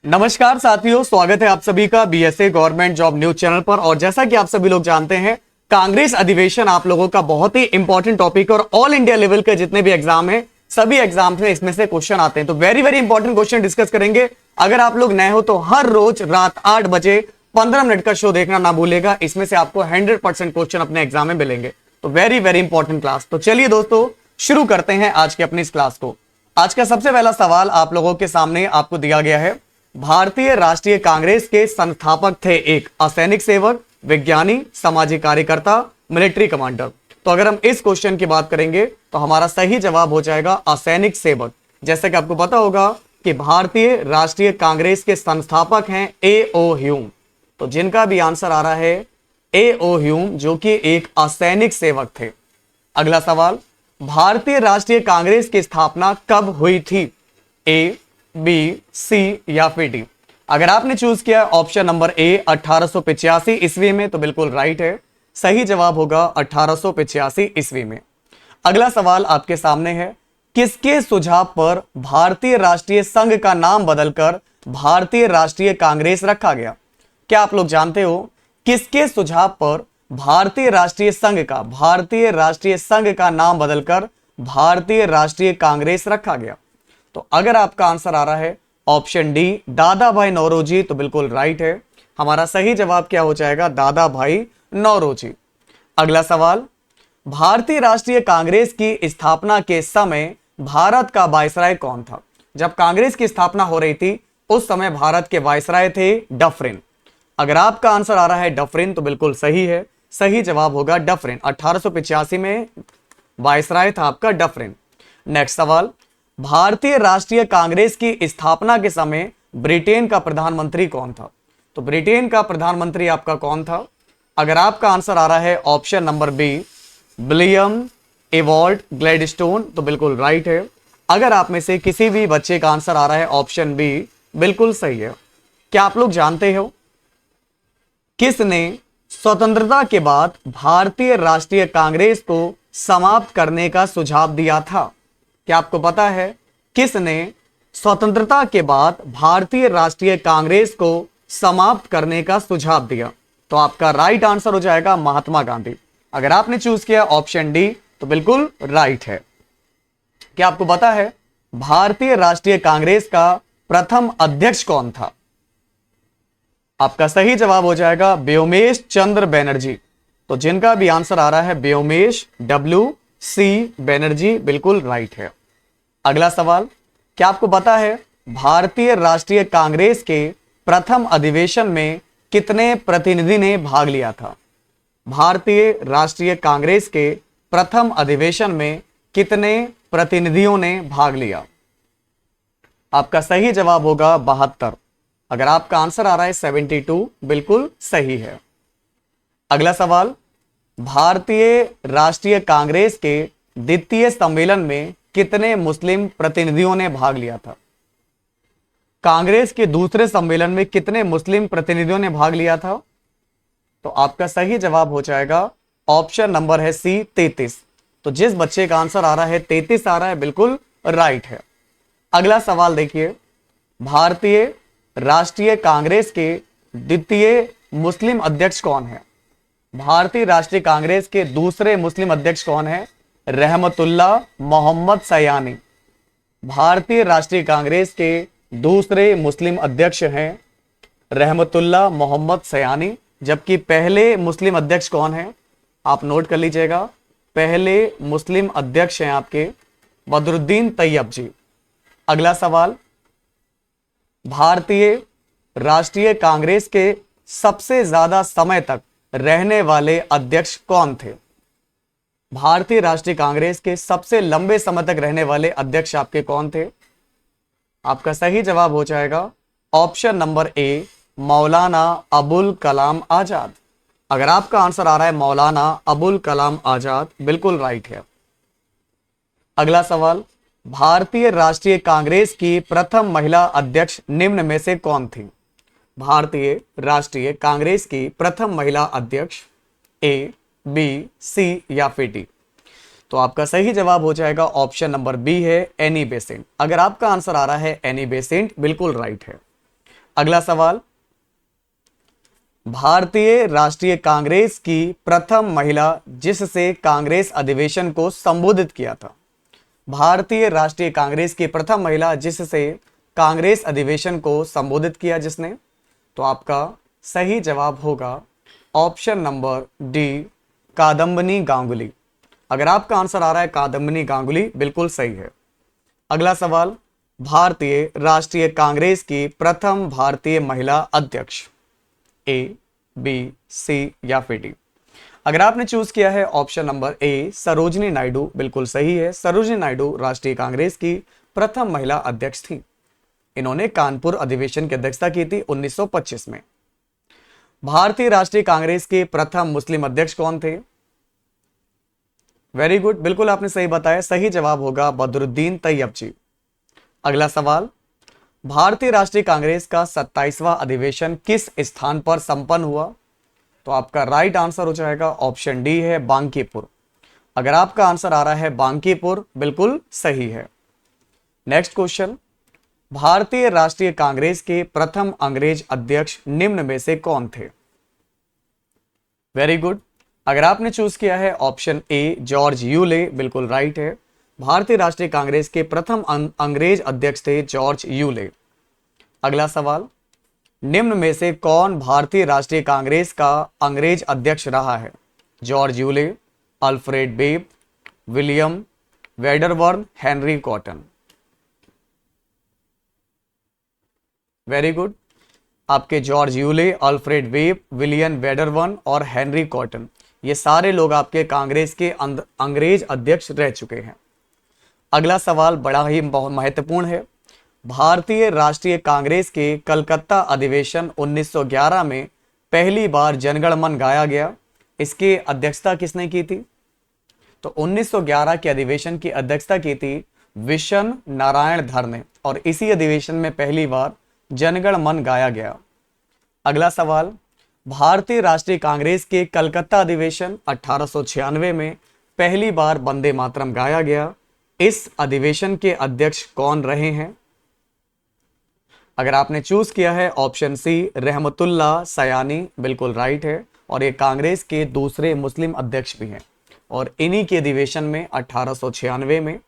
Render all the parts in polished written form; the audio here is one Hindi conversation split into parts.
नमस्कार साथियों, स्वागत है आप सभी का BSA government job news channel पर। और जैसा कि आप सभी लोग जानते हैं, कांग्रेस अधिवेशन आप लोगों का बहुत ही इंपॉर्टेंट टॉपिक है और ऑल इंडिया लेवल के जितने भी एग्जाम है सभी एग्जाम्स में इसमें से क्वेश्चन आते हैं। तो very very important question discuss करेंगे। अगर आप लोग नए हो तो हर रोज रात 8 बजे 15 मिनट का शो देखना ना भूलेगा। इसमें से आपको 100% क्वेश्चन अपने एग्जाम में मिलेंगे। तो वेरी वेरी इंपॉर्टेंट क्लास। तो चलिए दोस्तों, शुरू करते हैं आज की अपनी इस क्लास को। आज का सबसे पहला सवाल आप लोगों के सामने आपको दिया गया है। भारतीय राष्ट्रीय कांग्रेस के संस्थापक थे एक असैनिक सेवक, विज्ञानी, सामाजिक कार्यकर्ता, मिलिट्री कमांडर। तो अगर हम इस क्वेश्चन की बात करेंगे तो हमारा सही जवाब हो जाएगा असैनिक सेवक। जैसे कि आपको पता होगा कि भारतीय राष्ट्रीय कांग्रेस के संस्थापक हैं ए.ओ. ह्यूम। तो जिनका भी आंसर आ रहा है ए.ओ. ह्यूम, जो कि एक असैनिक सेवक थे। अगला सवाल, भारतीय राष्ट्रीय कांग्रेस की स्थापना कब हुई थी? ए, बी, सी या फिर डी? अगर आपने चूज किया ऑप्शन नंबर ए 1885 ईस्वी में तो बिल्कुल राइट है। सही जवाब होगा 1885 ईस्वी में। अगला सवाल आपके सामने है, किसके सुझाव पर भारतीय राष्ट्रीय संघ का नाम बदलकर भारतीय राष्ट्रीय कांग्रेस रखा गया? क्या आप लोग जानते हो किसके सुझाव पर भारतीय राष्ट्रीय संघ का नाम बदलकर भारतीय राष्ट्रीय कांग्रेस रखा गया? तो अगर आपका आंसर आ रहा है ऑप्शन डी दादा भाई नौरोजी तो बिल्कुल राइट है। हमारा सही जवाब क्या हो जाएगा? दादा भाई नौरोजी। अगला सवाल, भारतीय राष्ट्रीय कांग्रेस की स्थापना के समय भारत का वायसराय कौन था? जब कांग्रेस की स्थापना हो रही थी उस समय भारत के वायसराय थे डफरिन। अगर आपका आंसर आ रहा है डफरिन तो बिल्कुल सही है। सही जवाब होगा डफरिन। 1885 में वायसराय था आपका डफरिन। नेक्स्ट सवाल, भारतीय राष्ट्रीय कांग्रेस की स्थापना के समय ब्रिटेन का प्रधानमंत्री कौन था? तो ब्रिटेन का प्रधानमंत्री आपका कौन था? अगर आपका आंसर आ रहा है option number B William Ewart Gladstone तो बिल्कुल राइट है। अगर आप में से किसी भी बच्चे का आंसर आ रहा है ऑप्शन बी, बिल्कुल सही है। क्या आप लोग जानते हो किसने स्वतंत्रता के बाद भारतीय राष्ट्रीय कांग्रेस को समाप्त करने का सुझाव दिया था? क्या आपको पता है किसने स्वतंत्रता के बाद भारतीय राष्ट्रीय कांग्रेस को समाप्त करने का सुझाव दिया? तो आपका राइट आंसर हो जाएगा महात्मा गांधी। अगर आपने चूज किया ऑप्शन डी तो बिल्कुल राइट है। क्या आपको पता है भारतीय राष्ट्रीय कांग्रेस का प्रथम अध्यक्ष कौन था? आपका सही जवाब हो जाएगा व्योमेश चंद्र बनर्जी। तो जिनका भी आंसर आ रहा है व्योमेश W.C. बनर्जी बिल्कुल राइट है। अगला सवाल, क्या आपको पता है भारतीय राष्ट्रीय कांग्रेस के प्रथम अधिवेशन में कितने प्रतिनिधि ने भाग लिया था? भारतीय राष्ट्रीय कांग्रेस के प्रथम अधिवेशन में कितने प्रतिनिधियों ने भाग लिया? आपका सही जवाब होगा 72। अगर आपका आंसर आ रहा है 72 बिल्कुल सही है। अगला सवाल, भारतीय राष्ट्रीय कांग्रेस के द्वितीय सम्मेलन में कितने मुस्लिम प्रतिनिधियों ने भाग लिया था? कांग्रेस के दूसरे सम्मेलन में कितने मुस्लिम प्रतिनिधियों ने भाग लिया था? तो आपका सही जवाब हो जाएगा ऑप्शन नंबर है सी 33। तो जिस बच्चे का आंसर आ रहा है 33 आ रहा है बिल्कुल राइट है। अगला सवाल देखिए, भारतीय राष्ट्रीय कांग्रेस के द्वितीय मुस्लिम अध्यक्ष कौन है? भारतीय राष्ट्रीय कांग्रेस के दूसरे मुस्लिम अध्यक्ष कौन है? रहमतुल्लाह मोहम्मद सयानी। भारतीय राष्ट्रीय कांग्रेस के दूसरे मुस्लिम अध्यक्ष हैं रहमतुल्लाह मोहम्मद सयानी। जबकि पहले मुस्लिम अध्यक्ष कौन है? आप नोट कर लीजिएगा। पहले मुस्लिम अध्यक्ष हैं आपके बदरुद्दीन तैयब जी। अगला सवाल, भारतीय राष्ट्रीय कांग्रेस के सबसे ज्यादा समय तक रहने वाले अध्यक्ष कौन थे? भारतीय राष्ट्रीय कांग्रेस के सबसे लंबे समय तक रहने वाले अध्यक्ष आपके कौन थे? आपका सही जवाब हो जाएगा option number A Maulana Abul Kalam Azad. अगर आपका आंसर आ रहा है मौलाना अबुल कलाम आजाद बिल्कुल राइट है। अगला सवाल, भारतीय राष्ट्रीय कांग्रेस की प्रथम महिला अध्यक्ष निम्न में से कौन थी? भारतीय राष्ट्रीय कांग्रेस की प्रथम महिला अध्यक्ष ए, बी, सी या फिर डी? तो आपका सही जवाब हो जाएगा ऑप्शन नंबर बी है एनी बेसेंट। अगर आपका आंसर आ रहा है एनी बेसेंट बिल्कुल राइट है। अगला सवाल, भारतीय राष्ट्रीय कांग्रेस की प्रथम महिला जिससे कांग्रेस अधिवेशन को संबोधित किया था। भारतीय राष्ट्रीय कांग्रेस की प्रथम महिला जिससे कांग्रेस अधिवेशन को संबोधित किया जिसने, तो आपका सही जवाब होगा option number D, Kadambini Ganguly. अगर आपका आंसर आ रहा है कादम्बिनी गांगुली, बिल्कुल सही है। अगला सवाल, भारतीय राष्ट्रीय कांग्रेस की प्रथम भारतीय महिला अध्यक्ष, ए, बी, सी या फिर डी। अगर आपने चूज किया है option number A, Sarojini Naidu, बिल्कुल सही है। सरोजिनी नायडू राष्ट्रीय कांग्रेस की प्रथम महिला अध्यक्ष थी। इन्होंने कानपुर अधिवेशन की अध्यक्षता की थी 1925 में। भारतीय राष्ट्रीय कांग्रेस के प्रथम मुस्लिम अध्यक्ष कौन थे? वेरी गुड, बिल्कुल आपने सही बताया। सही जवाब होगा बदरुद्दीन तैयब जी। अगला सवाल, भारतीय राष्ट्रीय कांग्रेस का 27वां अधिवेशन किस स्थान पर संपन्न हुआ? तो आपका राइट आंसर हो जाएगा ऑप्शन डी है, बांकीपुर। अगर आपका आंसर आ रहा है बांकीपुर, बिल्कुल सही है। नेक्स्ट क्वेश्चन, भारतीय राष्ट्रीय कांग्रेस के प्रथम अंग्रेज अध्यक्ष निम्न में से कौन थे? वेरी गुड, अगर आपने चूज किया है ऑप्शन ए, जॉर्ज यूले, बिल्कुल राइट है। भारतीय राष्ट्रीय कांग्रेस के प्रथम अंग्रेज अध्यक्ष थे जॉर्ज यूले। अगला सवाल, निम्न में से कौन भारतीय राष्ट्रीय कांग्रेस का अंग्रेज अध्यक्ष रहा है? George Yule, Alfred Webb, William Wedderburn, Henry Cotton. Very good, आपके George Yule, Alfred Webb, William Wedderburn और हेनरी कॉटन, ये सारे लोग आपके कांग्रेस के अंग्रेज अध्यक्ष रह चुके हैं। अगला सवाल बड़ा ही बहुत महत्वपूर्ण है। भारतीय राष्ट्रीय कांग्रेस के कलकत्ता अधिवेशन 1911 में पहली बार जनगण मन गाया गया, इसकी अध्यक्षता किसने की थी? तो 1911 के अधिवेशन की अध्यक्षता की थी विशन नारायण धर ने, और इसी अधिवेशन में पहली बार जनगण मन गाया गया। अगला सवाल, भारतीय राष्ट्रीय कांग्रेस के कलकत्ता अधिवेशन 1896 में पहली बार वंदे मातरम गाया गया, इस अधिवेशन के अध्यक्ष कौन रहे हैं? अगर आपने चूज किया है ऑप्शन सी, रहमतुल्लाह सयानी, बिल्कुल राइट है। और ये कांग्रेस के दूसरे मुस्लिम अध्यक्ष भी हैं, और इन्हीं के अधिवेशन में 1896 में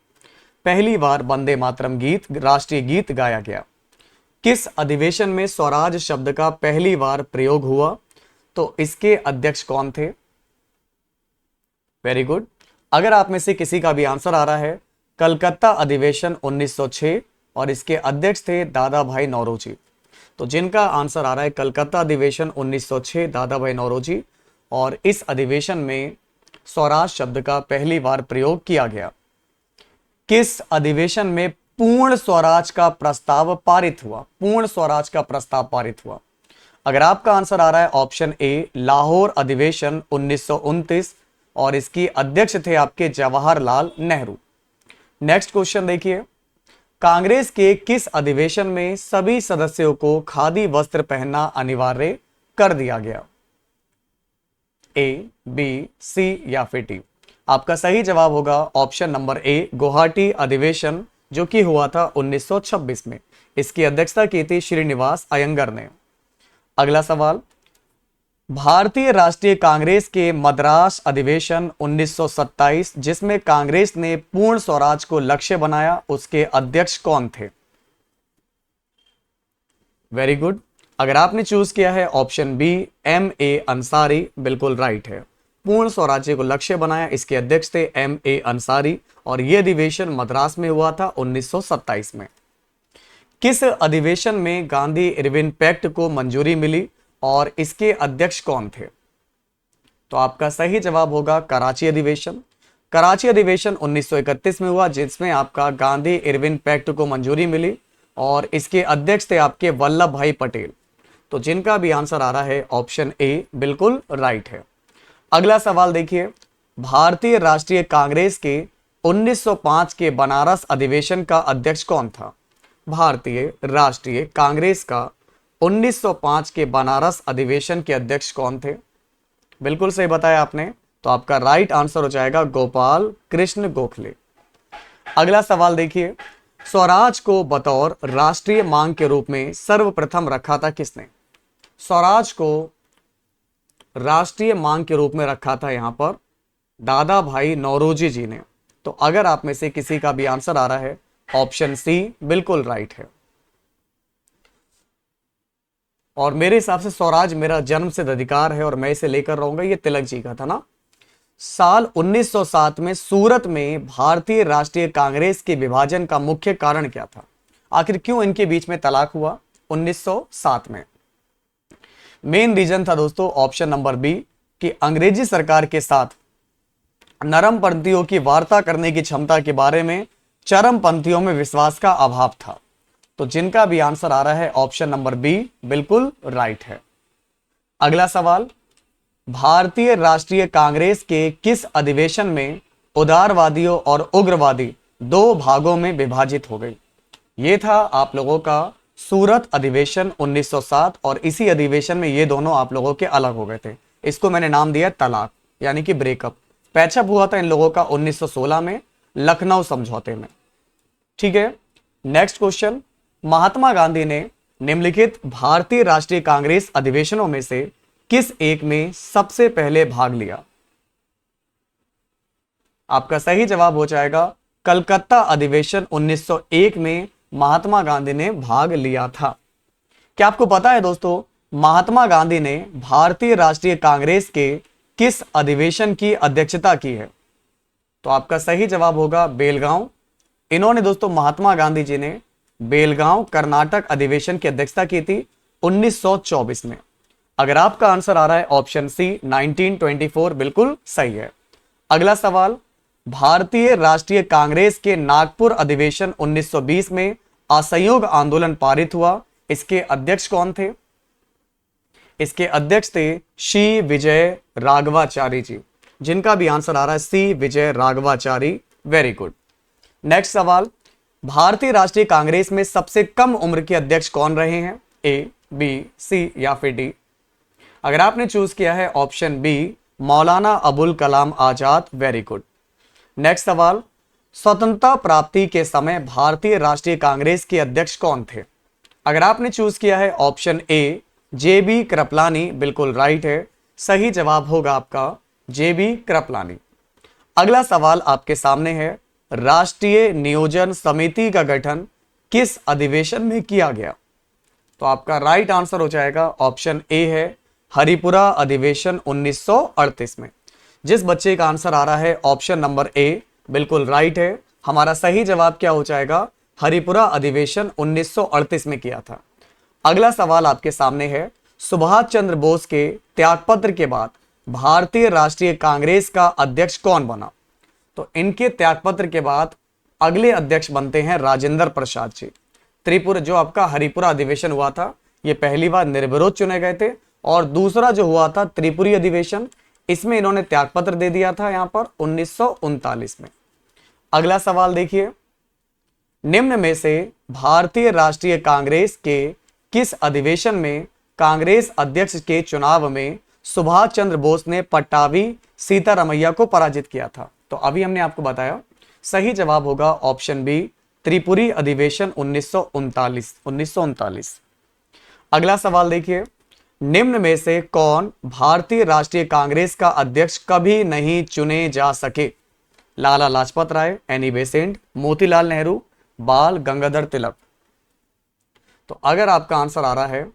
पहली बार वंदे मातरम गीत, राष्ट्रीय गीत गाया गया। किस अधिवेशन में स्वराज शब्द का पहली बार प्रयोग हुआ? तो इसके अध्यक्ष कौन थे? वेरी गुड, अगर आप में से किसी का भी आंसर आ रहा है, कलकत्ता अधिवेशन 1906 और इसके अध्यक्ष थे दादा भाई नौरोजी। तो जिनका आंसर आ रहा है कलकत्ता अधिवेशन 1906, दादा भाई नौरोजी, और इस अधिवेशन में स्वराज शब्द का पहली बार प्रयोग किया गया। किस अधिवेशन में पूर्ण स्वराज का प्रस्ताव पारित हुआ? पूर्ण स्वराज का प्रस्ताव पारित हुआ। अगर आपका आंसर आ रहा है ऑप्शन ए, लाहौर अधिवेशन 1929, और इसकी अध्यक्ष थे आपके जवाहरलाल नेहरू। नेक्स्ट क्वेश्चन देखिए, कांग्रेस के किस अधिवेशन में सभी सदस्यों को खादी वस्त्र पहनना अनिवार्य कर दिया गया? ए, बी, सी या फिर डी। आपका सही जवाब होगा ऑप्शन नंबर ए, गुवाहाटी अधिवेशन, जो कि हुआ था 1926 में। इसकी अध्यक्षता की थी श्रीनिवास अयंगर ने। अगला सवाल, भारतीय राष्ट्रीय कांग्रेस के मद्रास अधिवेशन 1927, जिसमें कांग्रेस ने पूर्ण स्वराज को लक्ष्य बनाया, उसके अध्यक्ष कौन थे? वेरी गुड, अगर आपने चूज किया है option B, M A Ansari, बिल्कुल राइट है। पूर्ण स्वराज्य को लक्ष्य बनाया, इसके अध्यक्ष थे एम ए अंसारी, और यह अधिवेशन मद्रास में हुआ था 1927 में। किस अधिवेशन में गांधी इरविन पैक्ट को मंजूरी मिली और इसके अध्यक्ष कौन थे? तो आपका सही जवाब होगा कराची अधिवेशन। कराची अधिवेशन 1931 में हुआ, जिसमें आपका गांधी इरविन पैक्ट को मंजूरी मिली, और इसके अध्यक्ष थे आपके वल्लभ भाई पटेल। तो जिनका भी आंसर आ रहा है ऑप्शन ए, बिल्कुल राइट है। अगला सवाल देखिए, भारतीय राष्ट्रीय कांग्रेस के 1905 के बनारस अधिवेशन का अध्यक्ष कौन था? भारतीय राष्ट्रीय कांग्रेस का 1905 के बनारस अधिवेशन के अध्यक्ष कौन थे? बिल्कुल सही बताया आपने। तो आपका राइट आंसर हो जाएगा गोपाल कृष्ण गोखले। अगला सवाल देखिए, स्वराज को बतौर राष्ट्रीय मांग के रूप में सर्वप्रथम रखा था किसने? स्वराज को राष्ट्रीय मांग के रूप में रखा था यहां पर दादा भाई नौरोजी जी ने। तो अगर आप में से किसी का भी आंसर आ रहा है, ऑप्शन सी बिल्कुल राइट है। और मेरे हिसाब से स्वराज मेरा जन्मसिद्ध अधिकार है और मैं इसे लेकर रहूंगा, ये तिलक जी का था ना। साल 1907 में सूरत में भारतीय राष्ट्रीय कांग्रेस के विभाजन का मुख्य कारण क्या था? आखिर क्यों इनके बीच में तलाक हुआ 1907 में? मेन रीजन था दोस्तों ऑप्शन नंबर बी कि अंग्रेजी सरकार के साथ नरमपंथियों की वार्ता करने की क्षमता के बारे में चरमपंथियों में विश्वास का अभाव था। तो जिनका भी आंसर आ रहा है ऑप्शन नंबर बी बिल्कुल राइट है। अगला सवाल, भारतीय राष्ट्रीय कांग्रेस के किस अधिवेशन में उदारवादियों और उग्रवादी दो भागों में विभाजित हो गई? यह था आप लोगों का सूरत अधिवेशन 1907 और इसी अधिवेशन में ये दोनों आप लोगों के अलग हो गए थे। इसको मैंने नाम दिया तलाक यानी कि ब्रेकअप। पैचअप हुआ था इन लोगों का 1916 में लखनऊ समझौते में। ठीक है, नेक्स्ट क्वेश्चन, महात्मा गांधी ने निम्नलिखित भारतीय राष्ट्रीय कांग्रेस अधिवेशनों में से किस एक में सबसे पहले भाग लिया? आपका सही जवाब हो जाएगा कलकत्ता अधिवेशन 1901 में महात्मा गांधी ने भाग लिया था। क्या आपको पता है दोस्तों महात्मा गांधी ने भारतीय राष्ट्रीय कांग्रेस के किस अधिवेशन की अध्यक्षता की है? तो आपका सही जवाब होगा बेलगांव। इन्होंने दोस्तों महात्मा गांधी जी ने बेलगांव कर्नाटक अधिवेशन की अध्यक्षता की थी 1924 में। अगर आपका आंसर आ रहा है ऑप्शन सी 1924 बिल्कुल सही है। अगला सवाल, भारतीय राष्ट्रीय कांग्रेस के नागपुर अधिवेशन 1920 में असहयोग आंदोलन पारित हुआ, इसके अध्यक्ष कौन थे? इसके अध्यक्ष थे सी विजय राघवाचारी जी। जिनका भी आंसर आ रहा है सी विजय राघवाचारी, वेरी गुड। नेक्स्ट सवाल, भारतीय राष्ट्रीय कांग्रेस में सबसे कम उम्र के अध्यक्ष कौन रहे हैं? ए, बी, सी या फिर डी? अगर आपने चूज किया है option B Maulana Abul Kalam Azad, very good. Next सवाल, स्वतंत्रता प्राप्ति के समय भारतीय राष्ट्रीय कांग्रेस के अध्यक्ष कौन थे? अगर आपने चूज किया है ऑप्शन ए जे.बी. कृपलानी, बिल्कुल राइट है। सही जवाब होगा आपका जे.बी. कृपलानी। अगला सवाल आपके सामने है, राष्ट्रीय नियोजन समिति का गठन किस अधिवेशन में किया गया? तो आपका राइट आंसर हो जाएगा ऑप्शन ए है हरिपुरा अधिवेशन 1938 में। जिस बच्चे का आंसर आ रहा है ऑप्शन नंबर ए बिल्कुल राइट है। हमारा सही जवाब क्या हो जाएगा? हरिपुरा अधिवेशन 1938 में किया था। अगला सवाल आपके सामने है, सुभाष चंद्र बोस के त्यागपत्र के बाद भारतीय राष्ट्रीय कांग्रेस का अध्यक्ष कौन बना? तो इनके त्यागपत्र के बाद अगले अध्यक्ष बनते हैं राजेंद्र प्रसाद जी। त्रिपुरा जो आपका हरिपुरा अधिवेशन हुआ था, ये पहली बार निर्विरोध चुने गए थे, और दूसरा जो हुआ था त्रिपुरी अधिवेशन, इसमें इन्होंने त्यागपत्र दे दिया था यहां पर 1939 में। अगला सवाल देखिए, निम्न में से भारतीय राष्ट्रीय कांग्रेस के किस अधिवेशन में कांग्रेस अध्यक्ष के चुनाव में सुभाष चंद्र बोस ने पट्टाभी सीतारमैया को पराजित किया था? तो अभी हमने आपको बताया सही जवाब होगा ऑप्शन बी त्रिपुरी अधिवेशन 1939। अगला सवाल देखिए, निम्न में से कौन भारतीय राष्ट्रीय कांग्रेस का अध्यक्ष कभी नहीं चुने जा सके? लाला लाजपत राय, एनी बेसेंट, मोतीलाल नेहरू, बाल गंगाधर तिलक। तो अगर आपका आंसर आ रहा है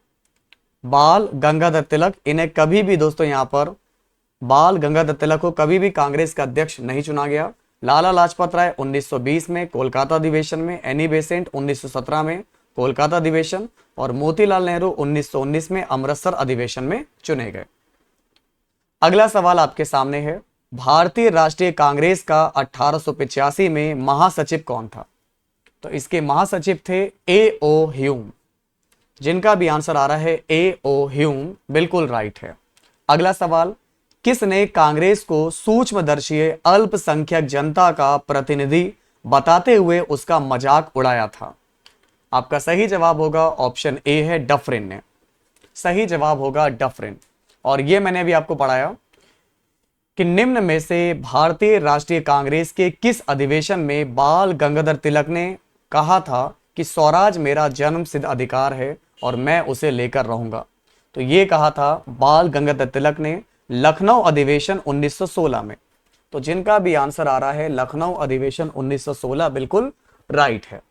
बाल गंगाधर तिलक, इन्हें कभी भी दोस्तों यहां पर बाल गंगाधर तिलक को कभी भी कांग्रेस का अध्यक्ष नहीं चुना गया। लाला लाजपत राय 1920 में कोलकाता अधिवेशन में, एनी बेसेंट 1917 में कोलकाता अधिवेशन, और मोतीलाल नेहरू 1919 में अमृतसर अधिवेशन में चुने गए। अगला सवाल आपके सामने है, भारतीय राष्ट्रीय कांग्रेस का 1885 में महासचिव कौन था? तो इसके महासचिव थे ए.ओ. ह्यूम। जिनका भी आंसर आ रहा है ए.ओ. ह्यूम, बिल्कुल राइट है। अगला सवाल, किसने कांग्रेस को सूक्ष्मदर्शी अल्पसंख्यक जनता का प्रतिनिधि बताते हुए उसका मजाक उड़ाया था? आपका सही जवाब होगा ऑप्शन ए है डफरिन ने। सही जवाब होगा डफरिन। और यह मैंने अभी आपको पढ़ाया कि निम्न में से भारतीय राष्ट्रीय कांग्रेस के किस अधिवेशन में बाल गंगाधर तिलक ने कहा था कि स्वराज मेरा जन्म सिद्ध अधिकार है और मैं उसे लेकर रहूंगा? तो ये कहा था बाल गंगाधर तिलक ने लखनऊ अधिवेशन 1916 में। तो जिनका भी आंसर आ रहा है लखनऊ अधिवेशन 1916 बिल्कुल राइट है।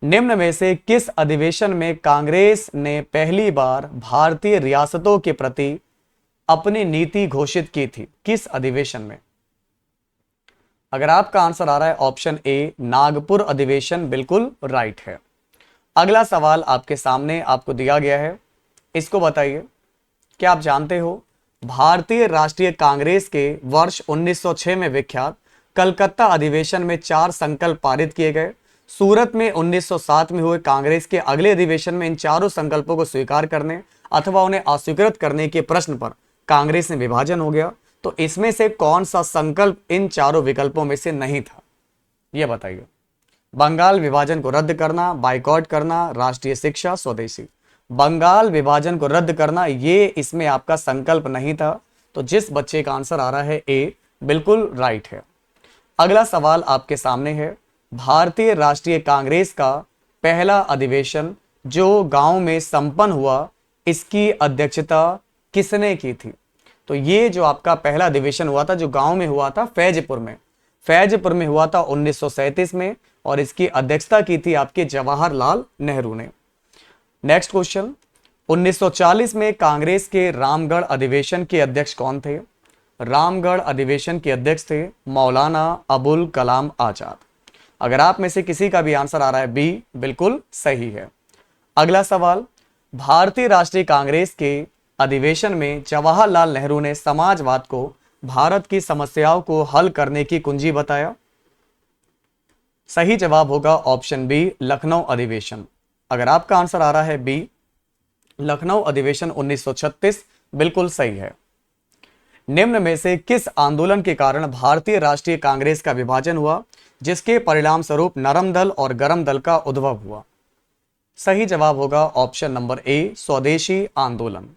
निम्न में से किस अधिवेशन में कांग्रेस ने पहली बार भारतीय रियासतों के प्रति अपनी नीति घोषित की थी? किस अधिवेशन में? अगर आपका आंसर आ रहा है ऑप्शन ए नागपुर अधिवेशन, बिल्कुल राइट है। अगला सवाल आपके सामने आपको दिया गया है, इसको बताइए। क्या आप जानते हो भारतीय राष्ट्रीय कांग्रेस के वर्ष 1906 में विख्यात कलकत्ता अधिवेशन में 4 संकल्प पारित किए गए। सूरत में 1907 में हुए कांग्रेस के अगले अधिवेशन में इन चारों संकल्पों को स्वीकार करने अथवा उन्हें अस्वीकृत करने के प्रश्न पर कांग्रेस में विभाजन हो गया। तो इसमें से कौन सा संकल्प इन चारों विकल्पों में से नहीं था, यह बताइए। बंगाल विभाजन को रद्द करना, बाइकॉट करना, राष्ट्रीय शिक्षा, स्वदेशी। बंगाल विभाजन को रद्द करना ये इसमें आपका संकल्प नहीं था। तो जिस बच्चे का आंसर आ रहा है ए, बिल्कुल राइट है। अगला सवाल आपके सामने है, भारतीय राष्ट्रीय कांग्रेस का पहला अधिवेशन जो गांव में संपन्न हुआ, इसकी अध्यक्षता किसने की थी? तो ये जो आपका पहला अधिवेशन हुआ था जो गांव में हुआ था, फैजपुर में हुआ था 1937 में, और इसकी अध्यक्षता की थी आपके जवाहरलाल नेहरू ने। नेक्स्ट क्वेश्चन, 1940 में कांग्रेस के रामगढ़ अधिवेशन के अध्यक्ष कौन थे? रामगढ़ अधिवेशन के अध्यक्ष थे मौलाना अबुल कलाम आजाद। अगर आप में से किसी का भी आंसर आ रहा है बी, बिल्कुल सही है। अगला सवाल, भारतीय राष्ट्रीय कांग्रेस के अधिवेशन में जवाहरलाल नेहरू ने समाजवाद को भारत की समस्याओं को हल करने की कुंजी बताया। सही जवाब होगा ऑप्शन बी, लखनऊ अधिवेशन। अगर आपका आंसर आ रहा है बी, लखनऊ अधिवेशन 1936, बिल्कुल सही है। निम्न में से किस आंदोलन के कारण भारतीय राष्ट्रीय कांग्रेस का विभाजन हुआ, जिसके परिणाम स्वरूप नरम दल और गरम दल का उद्भव हुआ? सही जवाब होगा ऑप्शन नंबर ए, स्वदेशी आंदोलन।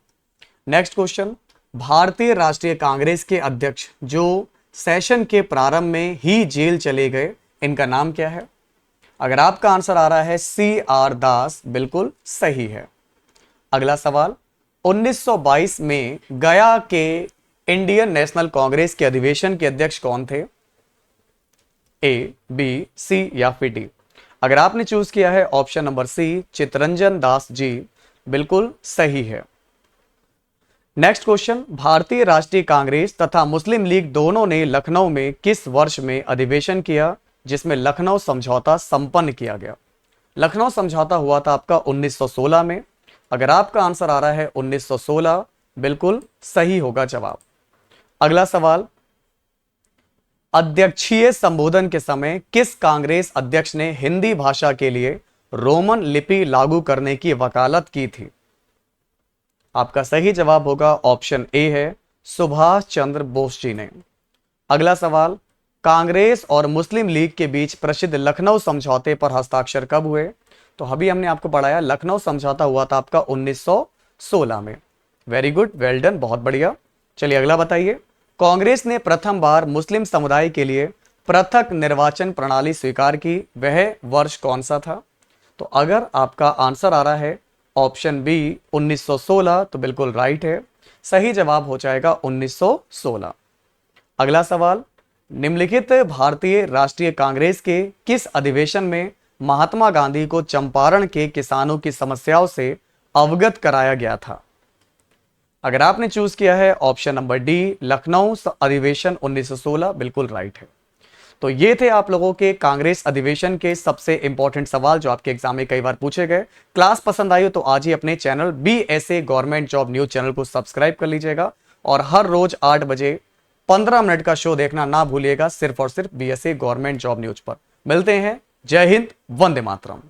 नेक्स्ट क्वेश्चन, भारतीय राष्ट्रीय कांग्रेस के अध्यक्ष जो सेशन के प्रारंभ में ही जेल चले गए, इनका नाम क्या है? अगर आपका आंसर आ रहा है सी आर दास, बिल्कुल सही है। अगला सवाल, 1922 में गया के इंडियन नेशनल कांग्रेस के अधिवेशन के अध्यक्ष कौन थे? ए, बी, सी या फिर डी? अगर आपने चूज किया है option number C, Chitranjan Das ji, बिल्कुल सही है। नेक्स्ट क्वेश्चन, भारतीय राष्ट्रीय कांग्रेस तथा मुस्लिम लीग दोनों ने लखनऊ में किस वर्ष में अधिवेशन किया जिसमें लखनऊ समझौता संपन्न किया गया? लखनऊ समझौता हुआ था आपका 1916 में। अगर आपका आंसर आ रहा है 1916, बिल्कुल सही होगा जवाब। अगला सवाल, अध्यक्षीय संबोधन के समय किस कांग्रेस अध्यक्ष ने हिंदी भाषा के लिए रोमन लिपि लागू करने की वकालत की थी? आपका सही जवाब होगा ऑप्शन ए है, सुभाष चंद्र बोस जी ने। अगला सवाल, कांग्रेस और मुस्लिम लीग के बीच प्रसिद्ध लखनऊ समझौते पर हस्ताक्षर कब हुए? तो अभी हमने आपको पढ़ाया लखनऊ समझौता हुआ था आपका 1916 में। वेरी गुड, वेल डन, बहुत बढ़िया। चलिए अगला बताइए, कांग्रेस ने प्रथम बार मुस्लिम समुदाय के लिए पृथक निर्वाचन प्रणाली स्वीकार की, वह वर्ष कौन सा था? तो अगर आपका आंसर आ रहा है ऑप्शन बी 1916, तो बिल्कुल राइट है। सही जवाब हो जाएगा 1916। अगला सवाल, निम्नलिखित भारतीय राष्ट्रीय कांग्रेस के किस अधिवेशन में महात्मा गांधी को चंपारण के किसानों की समस्याओं से अवगत कराया गया था? अगर आपने चूज किया है ऑप्शन नंबर डी, लखनऊ अधिवेशन 1916, बिल्कुल राइट है। तो ये थे आप लोगों के कांग्रेस अधिवेशन के सबसे इंपॉर्टेंट सवाल जो आपके एग्जाम में कई बार पूछे गए। क्लास पसंद आई हो तो आज ही अपने channel BSA government job news channel को सब्सक्राइब कर लीजिएगा और हर रोज 8 बजे 15 मिनट का शो देखना ना भूलिएगा, सिर्फ और सिर्फ BSA गवर्नमेंट जॉब न्यूज पर। मिलते हैं, जय हिंद, वंदे मातरम।